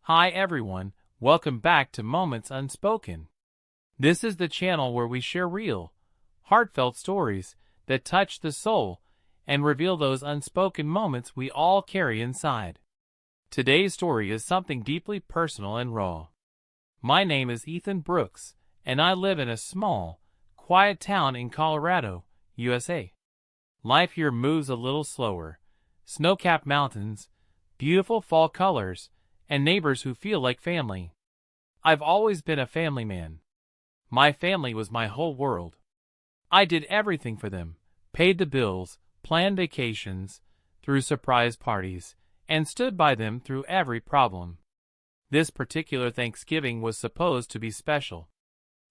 Hi everyone, welcome back to Moments Unspoken. This is the channel where we share real, heartfelt stories that touch the soul and reveal those unspoken moments we all carry inside. Today's story is something deeply personal and raw. My name is Ethan Brooks, and I live in a small, quiet town in Colorado, USA. Life here moves a little slower. Snow-capped mountains, beautiful fall colors, and neighbors who feel like family. I've always been a family man. My family was my whole world. I did everything for them, paid the bills, planned vacations, threw surprise parties, and stood by them through every problem. This particular Thanksgiving was supposed to be special.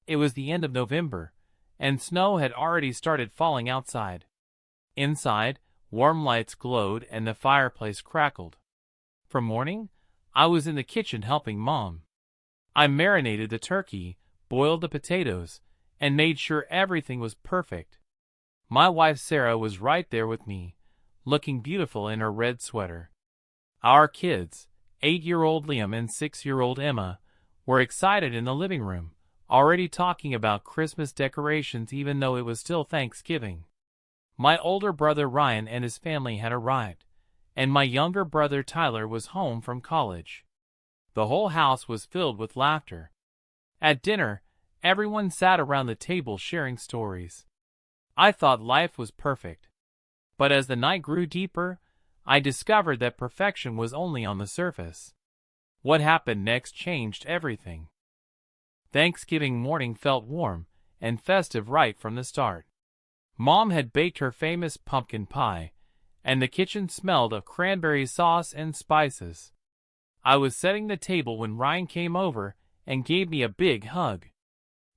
It was the end of November, and snow had already started falling outside. Inside, warm lights glowed and the fireplace crackled. From morning, I was in the kitchen helping Mom. I marinated the turkey, boiled the potatoes, and made sure everything was perfect. My wife Sarah was right there with me, looking beautiful in her red sweater. Our kids, 8-year-old Liam and 6-year-old Emma, were excited in the living room, already talking about Christmas decorations even though it was still Thanksgiving. My older brother Ryan and his family had arrived, and my younger brother Tyler was home from college. The whole house was filled with laughter. At dinner, everyone sat around the table sharing stories. I thought life was perfect. But as the night grew deeper, I discovered that perfection was only on the surface. What happened next changed everything. Thanksgiving morning felt warm and festive right from the start. Mom had baked her famous pumpkin pie, and the kitchen smelled of cranberry sauce and spices. I was setting the table when Ryan came over and gave me a big hug.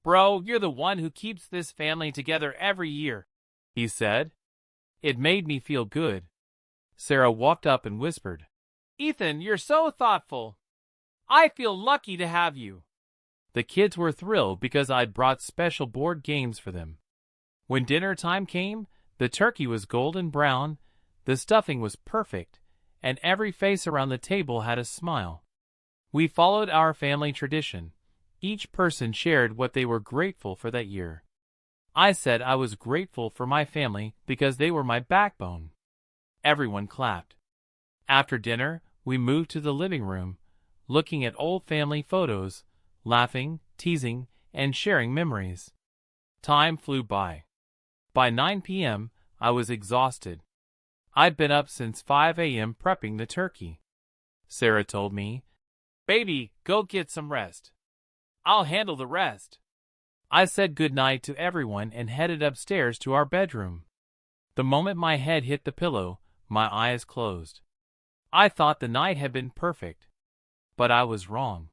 "Bro, you're the one who keeps this family together every year," he said. It made me feel good. Sarah walked up and whispered, "Ethan, you're so thoughtful. I feel lucky to have you." The kids were thrilled because I'd brought special board games for them. When dinner time came, the turkey was golden brown, the stuffing was perfect, and every face around the table had a smile. We followed our family tradition. Each person shared what they were grateful for that year. I said I was grateful for my family because they were my backbone. Everyone clapped. After dinner, we moved to the living room, looking at old family photos, laughing, teasing, and sharing memories. Time flew by. By 9 p.m., I was exhausted. I'd been up since 5 a.m. prepping the turkey. Sarah told me, "Baby, go get some rest. I'll handle the rest." I said goodnight to everyone and headed upstairs to our bedroom. The moment my head hit the pillow, my eyes closed. I thought the night had been perfect. But I was wrong.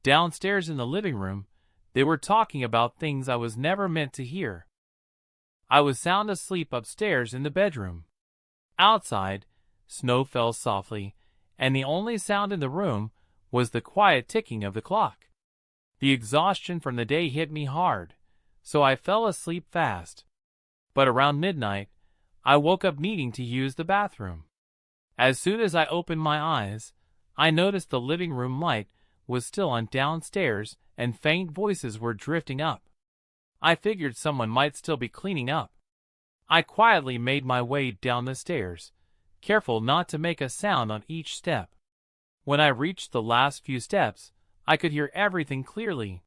Downstairs in the living room, they were talking about things I was never meant to hear. I was sound asleep upstairs in the bedroom. Outside, snow fell softly, and the only sound in the room was the quiet ticking of the clock. The exhaustion from the day hit me hard, so I fell asleep fast. But around midnight, I woke up needing to use the bathroom. As soon as I opened my eyes, I noticed the living room light was still on downstairs and faint voices were drifting up. I figured someone might still be cleaning up. I quietly made my way down the stairs, careful not to make a sound on each step. When I reached the last few steps, I could hear everything clearly.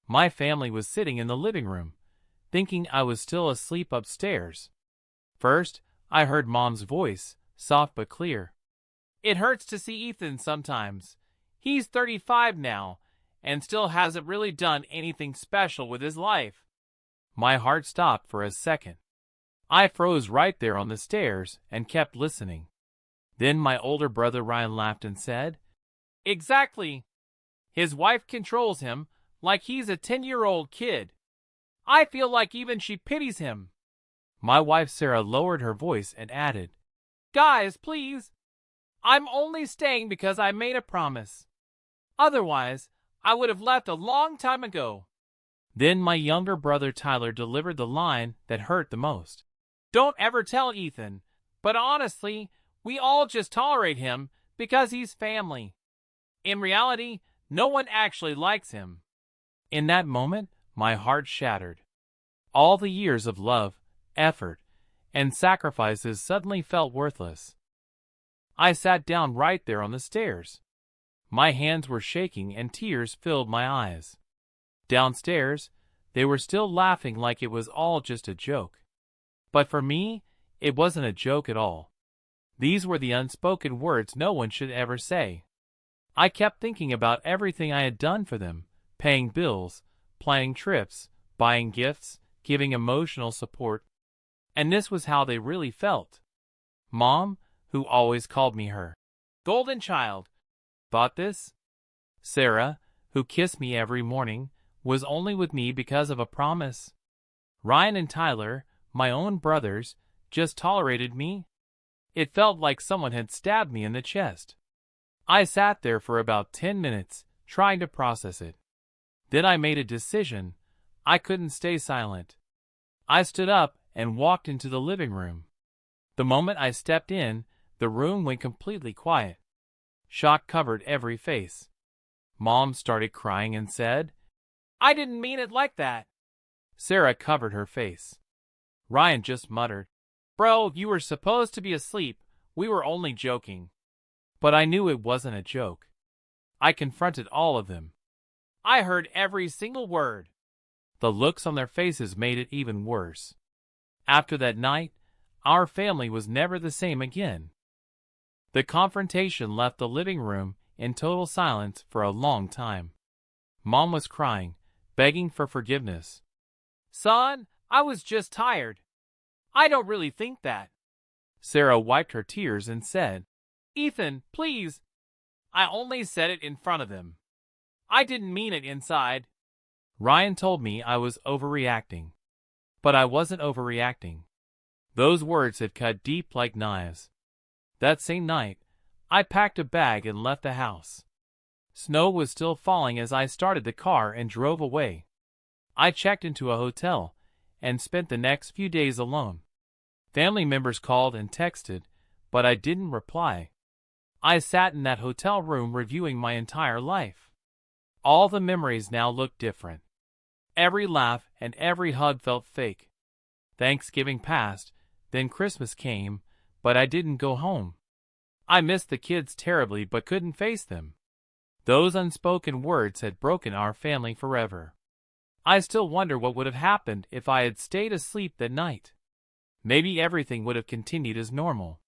My family was sitting in the living room, thinking I was still asleep upstairs. First, I heard Mom's voice, soft but clear. "It hurts to see Ethan sometimes. He's 35 now, and still hasn't really done anything special with his life." My heart stopped for a second. I froze right there on the stairs and kept listening. Then my older brother Ryan laughed and said, "Exactly. His wife controls him like he's a 10-year-old kid. I feel like even she pities him." My wife Sarah lowered her voice and added, "Guys, please. I'm only staying because I made a promise. Otherwise, I would have left a long time ago." Then my younger brother Tyler delivered the line that hurt the most. "Don't ever tell Ethan, but honestly, we all just tolerate him because he's family." In reality, no one actually likes him. In that moment, my heart shattered. All the years of love, effort, and sacrifices suddenly felt worthless. I sat down right there on the stairs. My hands were shaking and tears filled my eyes. Downstairs, they were still laughing like it was all just a joke. But for me, it wasn't a joke at all. These were the unspoken words no one should ever say. I kept thinking about everything I had done for them, paying bills, planning trips, buying gifts, giving emotional support. And this was how they really felt. Mom, who always called me her golden child, thought this. Sarah, who kissed me every morning, was only with me because of a promise. Ryan and Tyler, my own brothers, just tolerated me. It felt like someone had stabbed me in the chest. I sat there for about 10 minutes, trying to process it. Then I made a decision. I couldn't stay silent. I stood up and walked into the living room. The moment I stepped in, the room went completely quiet. Shock covered every face. Mom started crying and said, "I didn't mean it like that." Sarah covered her face. Ryan just muttered, "Bro, you were supposed to be asleep. We were only joking." But I knew it wasn't a joke. I confronted all of them. I heard every single word. The looks on their faces made it even worse. After that night, our family was never the same again. The confrontation left the living room in total silence for a long time. Mom was crying, begging for forgiveness. "Son, I was just tired. I don't really think that." Sarah wiped her tears and said, "Ethan, please. I only said it in front of them. I didn't mean it inside." Ryan told me I was overreacting. But I wasn't overreacting. Those words had cut deep like knives. That same night, I packed a bag and left the house. Snow was still falling as I started the car and drove away. I checked into a hotel and spent the next few days alone. Family members called and texted, but I didn't reply. I sat in that hotel room reviewing my entire life. All the memories now looked different. Every laugh and every hug felt fake. Thanksgiving passed, then Christmas came, but I didn't go home. I missed the kids terribly but couldn't face them. Those unspoken words had broken our family forever. I still wonder what would have happened if I had stayed asleep that night. Maybe everything would have continued as normal.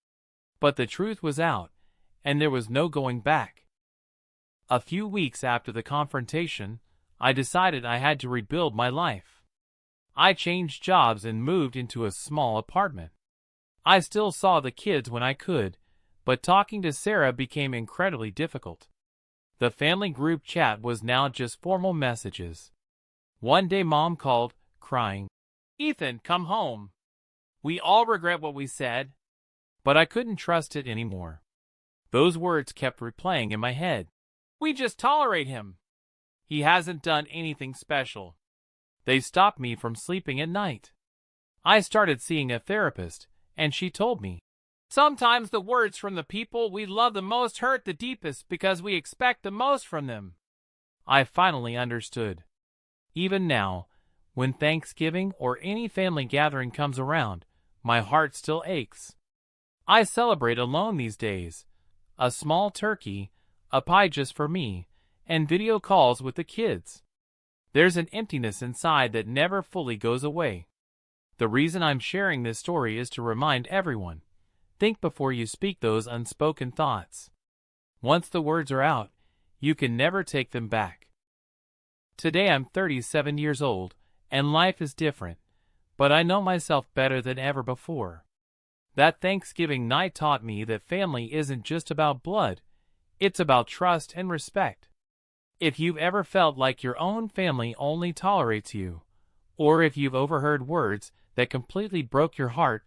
But the truth was out, and there was no going back. A few weeks after the confrontation, I decided I had to rebuild my life. I changed jobs and moved into a small apartment. I still saw the kids when I could, but talking to Sarah became incredibly difficult. The family group chat was now just formal messages. One day Mom called, crying, "Ethan, come home. We all regret what we said." But I couldn't trust it anymore. Those words kept replaying in my head. "We just tolerate him. He hasn't done anything special." They stopped me from sleeping at night. I started seeing a therapist, and she told me, "Sometimes the words from the people we love the most hurt the deepest because we expect the most from them." I finally understood. Even now, when Thanksgiving or any family gathering comes around, my heart still aches. I celebrate alone these days. A small turkey, a pie just for me, and video calls with the kids. There's an emptiness inside that never fully goes away. The reason I'm sharing this story is to remind everyone, think before you speak those unspoken thoughts. Once the words are out, you can never take them back. Today I'm 37 years old, and life is different, but I know myself better than ever before. That Thanksgiving night taught me that family isn't just about blood, it's about trust and respect. If you've ever felt like your own family only tolerates you, or if you've overheard words that completely broke your heart,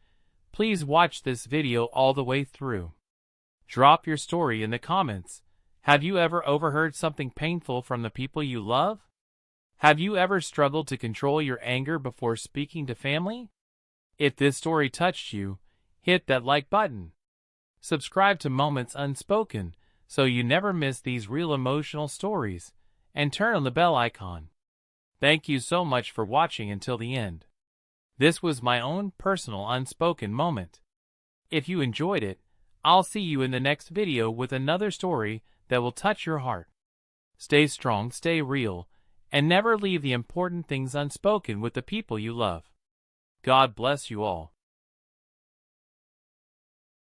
please watch this video all the way through. Drop your story in the comments. Have you ever overheard something painful from the people you love? Have you ever struggled to control your anger before speaking to family? If this story touched you, hit that like button. Subscribe to Moments Unspoken so you never miss these real emotional stories, and turn on the bell icon. Thank you so much for watching until the end. This was my own personal unspoken moment. If you enjoyed it, I'll see you in the next video with another story that will touch your heart. Stay strong, stay real, and never leave the important things unspoken with the people you love. God bless you all.